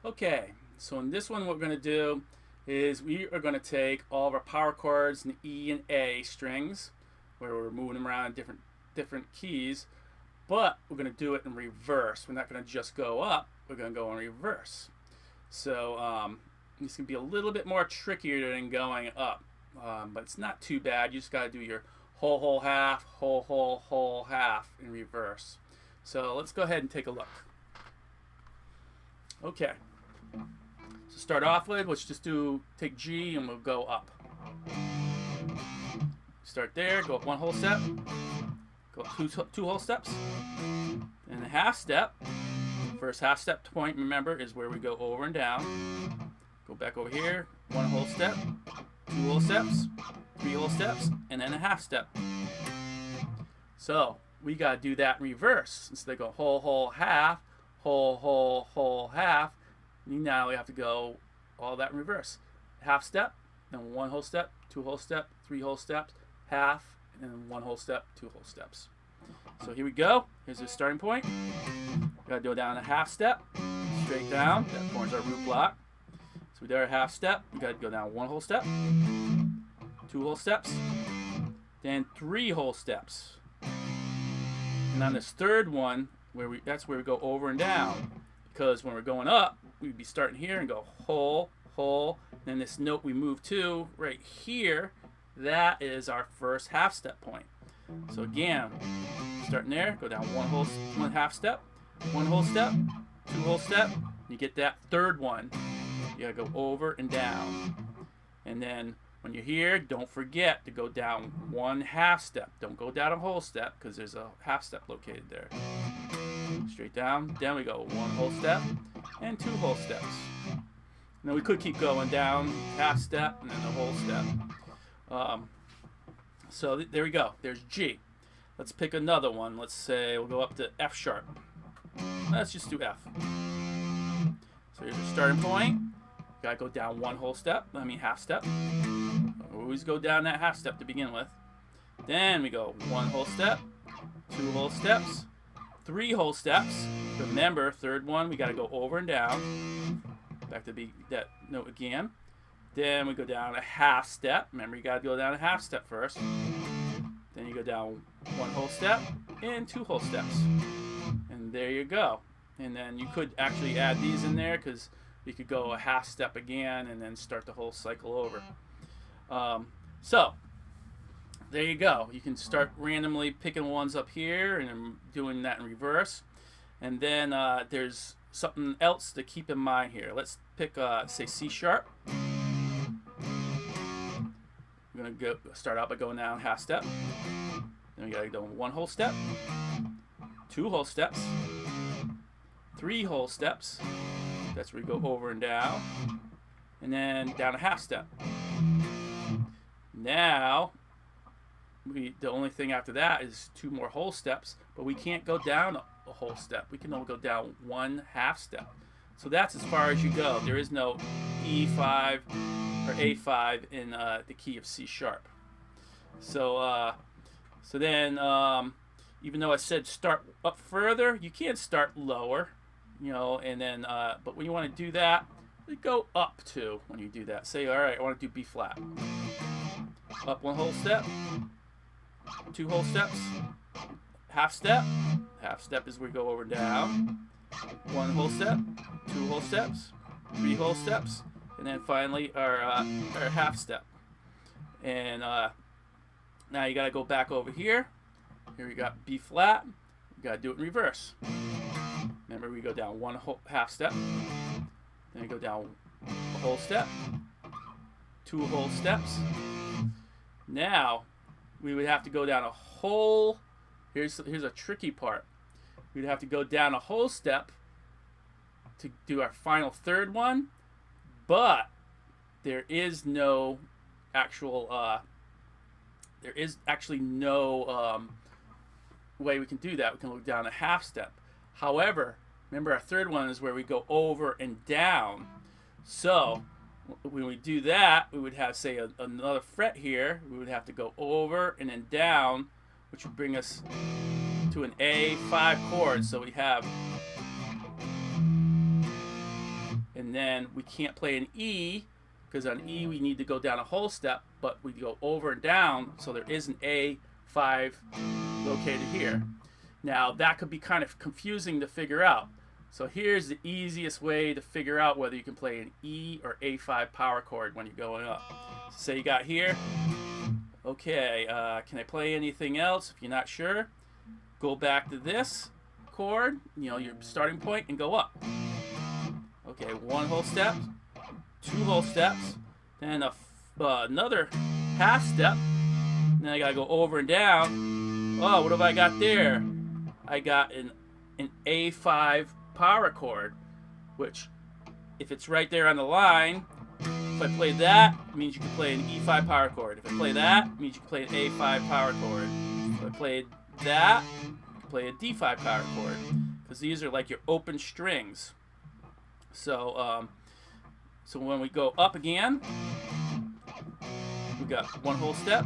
Okay, so in this one what we're going to do is we are going to take all of our power chords and E and A strings where we're moving them around in different keys, but we're going to do it in reverse. We're not going to just go up, we're going to go in reverse. So this can be a little bit more trickier than going up, but it's not too bad. You just got to do your whole, whole, half, whole, whole, whole, half in reverse. So let's go ahead and take a look. Okay. So start off with, let's just take G and we'll go up. Start there, go up one whole step, go up two whole steps, and a half step. First half step point, remember, is where we go over and down. Go back over here, one whole step, two whole steps, three whole steps, and then a half step. So we got to do that in reverse. Instead of go whole, whole, half, whole, whole, whole, half, now we have to go all that in reverse. Half step, then one whole step, two whole step, three whole steps, half, and then one whole step, two whole steps. So here we go. Here's the starting point. Gotta go down a half step, straight down. That forms our root block. So we did our half step. We gotta go down one whole step, two whole steps, then three whole steps. And on this third one, that's where we go over and down. Because when we're going up, we'd be starting here and go whole, whole. Then this note we move to right here, that is our first half step point. So again, starting there, go down one half step, one whole step, two whole step. You get that third one. You gotta go over and down. And then when you're here, don't forget to go down one half step. Don't go down a whole step because there's a half step located there. Straight down. Then we go one whole step and two whole steps. Now we could keep going down half step and then a whole step. So there we go. There's G. Let's pick another one. Let's say we'll go up to F sharp. Let's just do F. So here's your starting point. Gotta go down one whole step. Half step. Always go down that half step to begin with. Then we go one whole step, two whole steps, three whole steps. Remember, third one, we gotta go over and down. Back to that note again. Then we go down a half step. Remember, you gotta go down a half step first. Then you go down one whole step and two whole steps. And there you go. And then you could actually add these in there because you could go a half step again and then start the whole cycle over. So there you go. You can start randomly picking ones up here and doing that in reverse. And then there's something else to keep in mind here. Let's pick, say, C sharp. We're going to start out by going down half step. Then we got to go one whole step, two whole steps, three whole steps. That's where we go over and down. And then down a half step. Now, the only thing after that is two more whole steps, but we can't go down a whole step. We can only go down one half step. So that's as far as you go. There is no E5 or A5 in the key of C sharp. So then, even though I said start up further, you can't start lower, and then, but when you want to do that, you go up two when you do that. Say, all right, I want to do B flat. Up one whole step, two whole steps, half step. Half step is where we go over and down. One whole step, two whole steps, three whole steps, and then finally our half step. And now you got to go back over here. Here we got B flat. We got to do it in reverse. Remember, we go down one whole half step, then we go down a whole step, two whole steps. Now we would have to go down a whole. Here's a tricky part. We'd have to go down a whole step to do our final third one, but there is no actual there is actually no way we can do that. We can go down a half step. However, remember our third one is where we go over and down. So when we do that, we would have, say, another fret here. We would have to go over and then down, which would bring us to an A5 chord. So we have and then we can't play an E, because on E we need to go down a whole step, but we go over and down, so there is an A5 located here. Now that could be kind of confusing to figure out. So here's the easiest way to figure out whether you can play an E or A5 power chord when you're going up. So say you got here. Okay, can I play anything else? If you're not sure, go back to this chord, your starting point, and go up. Okay, one whole step, two whole steps, then another half step. Then I gotta go over and down. Oh, what have I got there? I got an A5 power chord, which, if it's right there on the line, if I play that, it means you can play an E5 power chord. If I play that, it means you can play an A5 power chord. If I played that, you can play a D5 power chord, because these are like your open strings. So, so when we go up again, we got one whole step,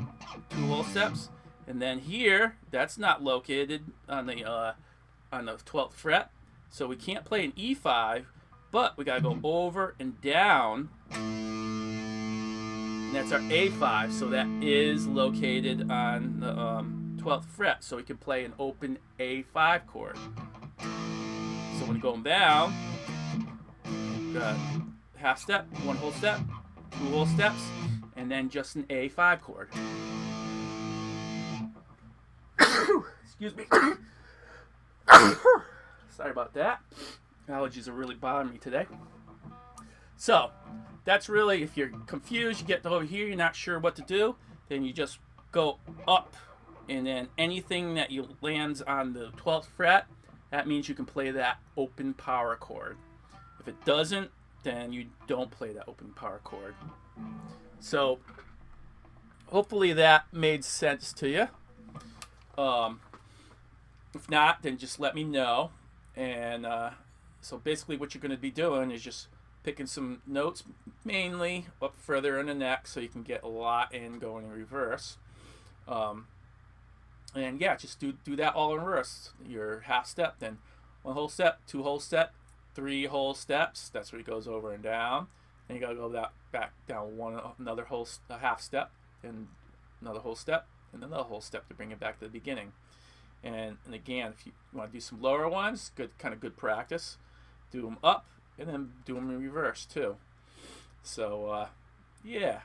two whole steps, and then here, that's not located on the 12th fret, so we can't play an E5, but we gotta go over and down, and that's our A5, so that is located on the 12th fret, so we can play an open A5 chord. So when going down, got half step, one whole step, two whole steps, and then just an A5 chord. Excuse me. Sorry about that. Allergies are really bothering me today. So, that's really, if you're confused, you get over here, you're not sure what to do, then you just go up, and then anything that you lands on the 12th fret, that means you can play that open power chord. If it doesn't, then you don't play that open power chord. So, hopefully that made sense to you. If not, then just let me know. And so basically what you're going to be doing is just picking some notes, mainly up further in the neck, so you can get a lot in going in reverse. And yeah, just do that all in reverse. Your half step, then one whole step, two whole step, three whole steps. That's where it goes over and down. And you got to go back down another whole half step, and another whole step, and another whole step to bring it back to the beginning. And again, if you want to do some lower ones, kind of good practice. Do them up, and then do them in reverse too. So yeah,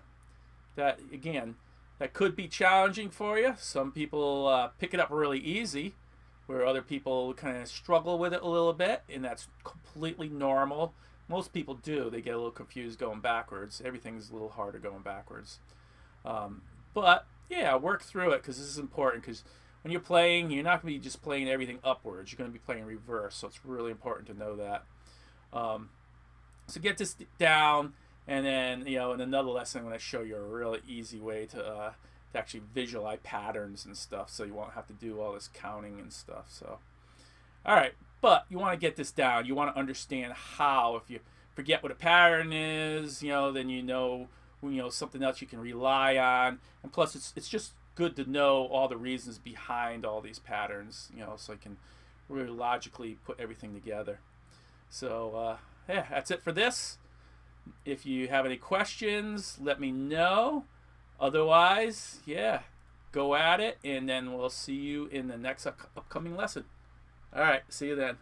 that could be challenging for you. Some people pick it up really easy, where other people kind of struggle with it a little bit, and that's completely normal. Most people do. They get a little confused going backwards. Everything's a little harder going backwards. But yeah, work through it, because this is important, because when you're playing, you're not going to be just playing everything upwards. You're going to be playing reverse, so it's really important to know that. So get this down, and then, in another lesson, I'm going to show you a really easy way to actually visualize patterns and stuff, so you won't have to do all this counting and stuff. So, all right, but you want to get this down. You want to understand how. If you forget what a pattern is, then something else you can rely on. And plus, it's just good to know all the reasons behind all these patterns, so you can really logically put everything together. So yeah, that's it for this. If you have any questions, let me know. Otherwise, yeah, go at it, and then we'll see you in the next upcoming lesson. All right, see you then.